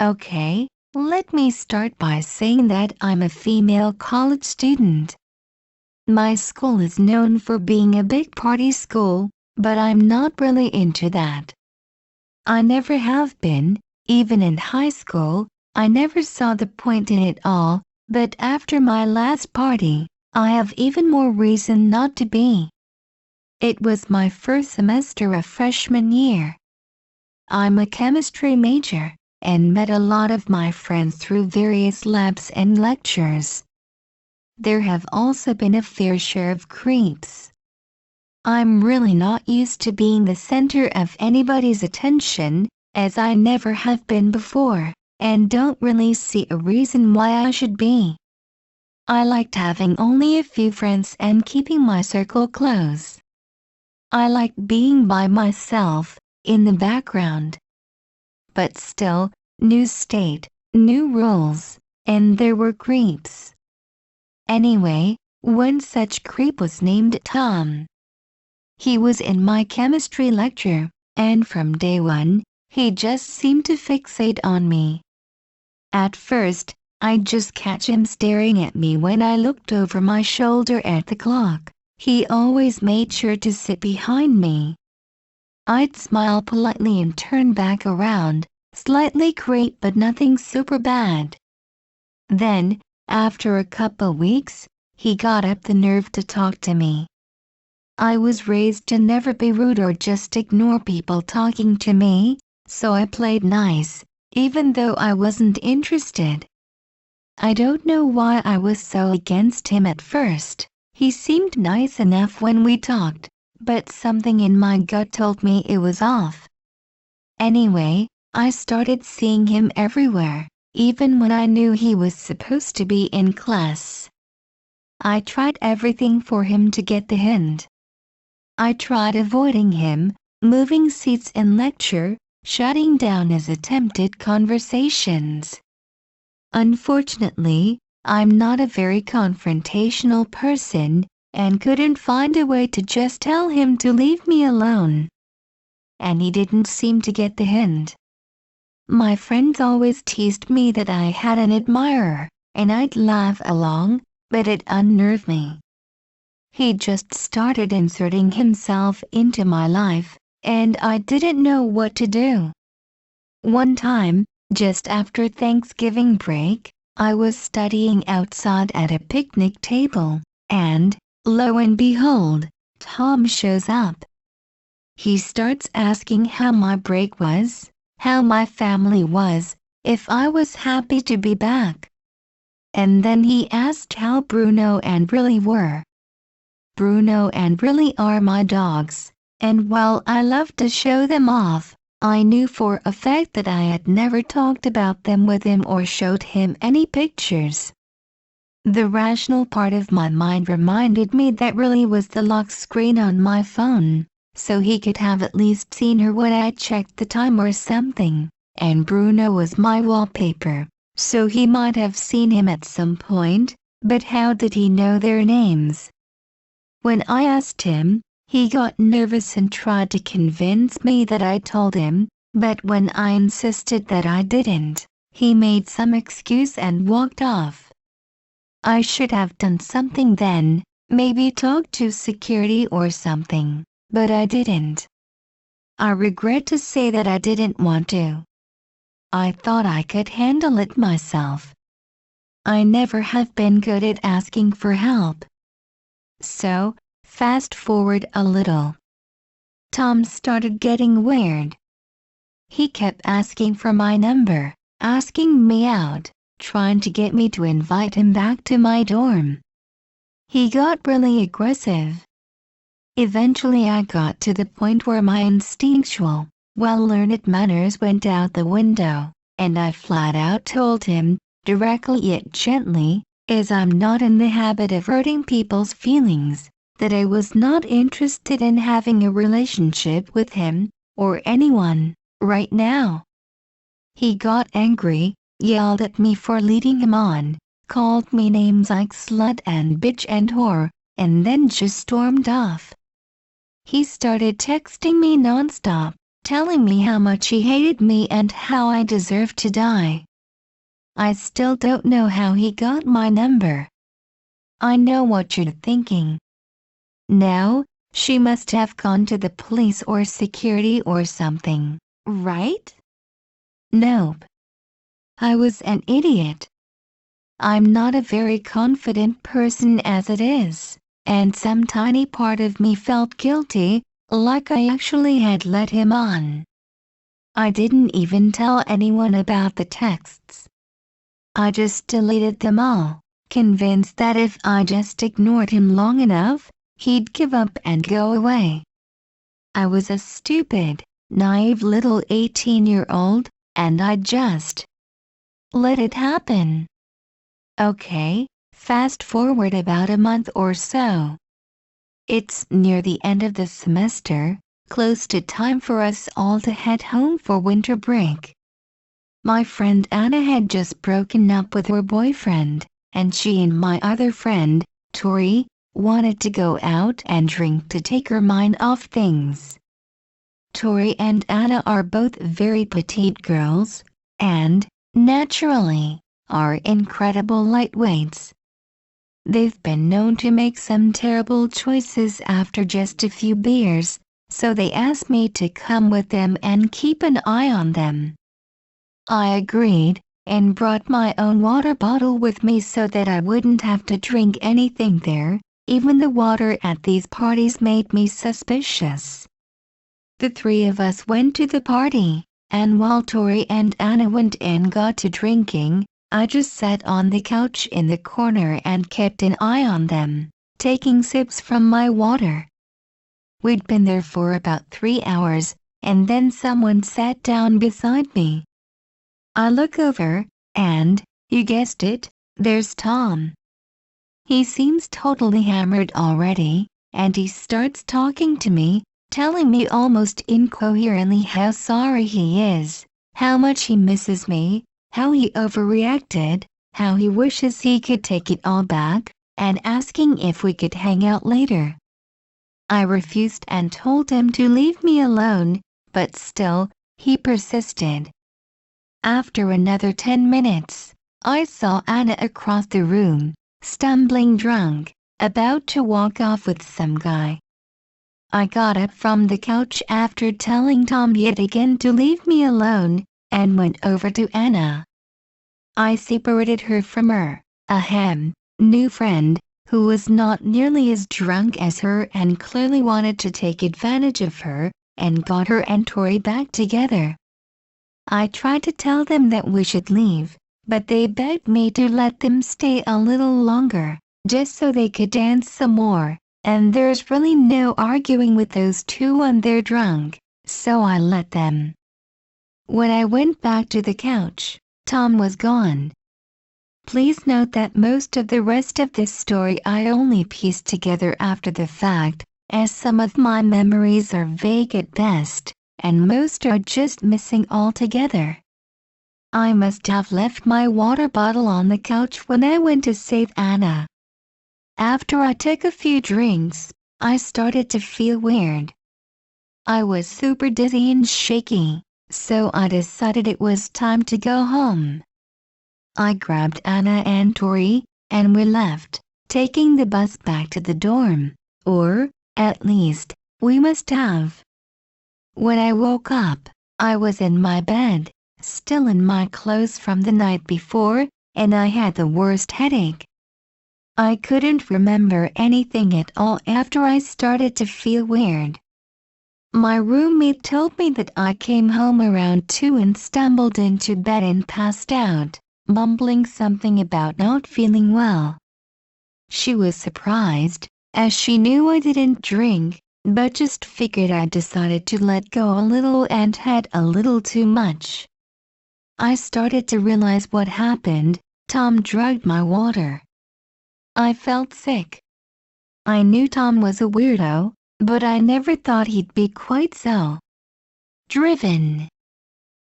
Okay, let me start by saying that I'm a female college student. My school is known for being a big party school, but I'm not really into that. I never have been, even in high school. I never saw the point in it all, but after my last party, I have even more reason not to be. It was my first semester of freshman year. I'm a chemistry major, and met a lot of my friends through various labs and lectures. There have also been a fair share of creeps. I'm really not used to being the center of anybody's attention, as I never have been before, and don't really see a reason why I should be. I liked having only a few friends and keeping my circle close. I like being by myself, in the background. But still, new state, new rules, and there were creeps. Anyway, one such creep was named Tom. He was in my chemistry lecture, and from day one, he just seemed to fixate on me. At first, I'd just catch him staring at me when I looked over my shoulder at the clock. He always made sure to sit behind me. I'd smile politely and turn back around, slightly creep but nothing super bad. Then, after a couple weeks, he got up the nerve to talk to me. I was raised to never be rude or just ignore people talking to me, so I played nice, even though I wasn't interested. I don't know why I was so against him at first. He seemed nice enough when we talked, but something in my gut told me it was off. Anyway, I started seeing him everywhere, even when I knew he was supposed to be in class. I tried everything for him to get the hint. I tried avoiding him, moving seats in lecture, shutting down his attempted conversations. Unfortunately, I'm not a very confrontational person, and couldn't find a way to just tell him to leave me alone. And he didn't seem to get the hint. My friends always teased me that I had an admirer, and I'd laugh along, but it unnerved me. He just started inserting himself into my life, and I didn't know what to do. One time, just after Thanksgiving break, I was studying outside at a picnic table, and, lo and behold, Tom shows up. He starts asking how my break was, how my family was, if I was happy to be back. And then he asked how Bruno and Brilly were. Bruno and Brilly are my dogs, and while I love to show them off, I knew for a fact that I had never talked about them with him or showed him any pictures. The rational part of my mind reminded me that Brilly was the lock screen on my phone, so he could have at least seen her when I checked the time or something, and Bruno was my wallpaper, so he might have seen him at some point, but how did he know their names? When I asked him, he got nervous and tried to convince me that I told him, but when I insisted that I didn't, he made some excuse and walked off. I should have done something then, maybe talk to security or something, but I didn't. I regret to say that I didn't want to. I thought I could handle it myself. I never have been good at asking for help. So, fast forward a little. Tom started getting weird. He kept asking for my number, asking me out, trying to get me to invite him back to my dorm. He got really aggressive. Eventually I got to the point where my instinctual, well-learned manners went out the window, and I flat out told him, directly yet gently, as I'm not in the habit of hurting people's feelings, that I was not interested in having a relationship with him, or anyone, right now. He got angry, yelled at me for leading him on, called me names like slut and bitch and whore, and then just stormed off. He started texting me nonstop, telling me how much he hated me and how I deserved to die. I still don't know how he got my number. I know what you're thinking. Now, she must have gone to the police or security or something, right? Nope. I was an idiot. I'm not a very confident person as it is, and some tiny part of me felt guilty, like I actually had led him on. I didn't even tell anyone about the texts. I just deleted them all, convinced that if I just ignored him long enough, he'd give up and go away. I was a stupid, naive little 18-year-old, and I just let it happen. Okay, fast forward about a month or so. It's near the end of the semester, close to time for us all to head home for winter break. My friend Anna had just broken up with her boyfriend, and she and my other friend, Tori, wanted to go out and drink to take her mind off things. Tori and Anna are both very petite girls, and, naturally, are incredible lightweights. They've been known to make some terrible choices after just a few beers, so they asked me to come with them and keep an eye on them. I agreed, and brought my own water bottle with me so that I wouldn't have to drink anything there. Even the water at these parties made me suspicious. The three of us went to the party, and while Tori and Anna went and got to drinking, I just sat on the couch in the corner and kept an eye on them, taking sips from my water. We'd been there for about 3 hours, and then someone sat down beside me. I look over, and, you guessed it, there's Tom. He seems totally hammered already, and he starts talking to me, telling me almost incoherently how sorry he is, how much he misses me, how he overreacted, how he wishes he could take it all back, and asking if we could hang out later. I refused and told him to leave me alone, but still, he persisted. After another 10 minutes, I saw Anna across the room, stumbling drunk, about to walk off with some guy. I got up from the couch after telling Tom yet again to leave me alone, and went over to Anna. I separated her from her, new friend, who was not nearly as drunk as her and clearly wanted to take advantage of her, and got her and Tori back together. I tried to tell them that we should leave, but they begged me to let them stay a little longer, just so they could dance some more, and there's really no arguing with those two when they're drunk, so I let them. When I went back to the couch, Tom was gone. Please note that most of the rest of this story I only pieced together after the fact, as some of my memories are vague at best, and most are just missing altogether. I must have left my water bottle on the couch when I went to save Anna. After I took a few drinks, I started to feel weird. I was super dizzy and shaky, so I decided it was time to go home. I grabbed Anna and Tori, and we left, taking the bus back to the dorm, or, at least, we must have. When I woke up, I was in my bed, still in my clothes from the night before, and I had the worst headache. I couldn't remember anything at all after I started to feel weird. My roommate told me that I came home around 2 and stumbled into bed and passed out, mumbling something about not feeling well. She was surprised, as she knew I didn't drink, but just figured I decided to let go a little and had a little too much. I started to realize what happened. Tom drugged my water. I felt sick. I knew Tom was a weirdo, but I never thought he'd be quite so driven.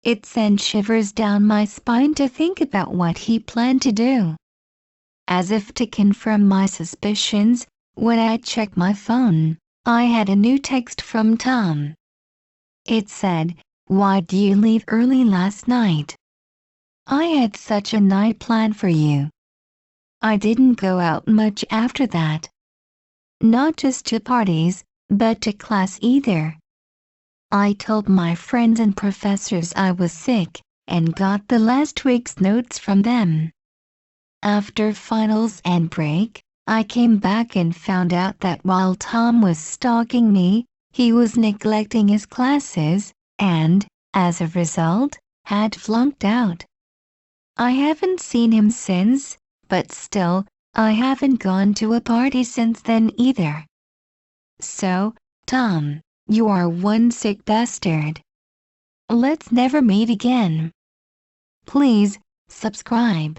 It sent shivers down my spine to think about what he planned to do. As if to confirm my suspicions, when I checked my phone, I had a new text from Tom. It said, "Why do you leave early last night? I had such a night planned for you." I didn't go out much after that. Not just to parties, but to class either. I told my friends and professors I was sick, and got the last week's notes from them. After finals and break, I came back and found out that while Tom was stalking me, he was neglecting his classes, and, as a result, had flunked out. I haven't seen him since, but still, I haven't gone to a party since then either. So, Tom, you are one sick bastard. Let's never meet again. Please, subscribe.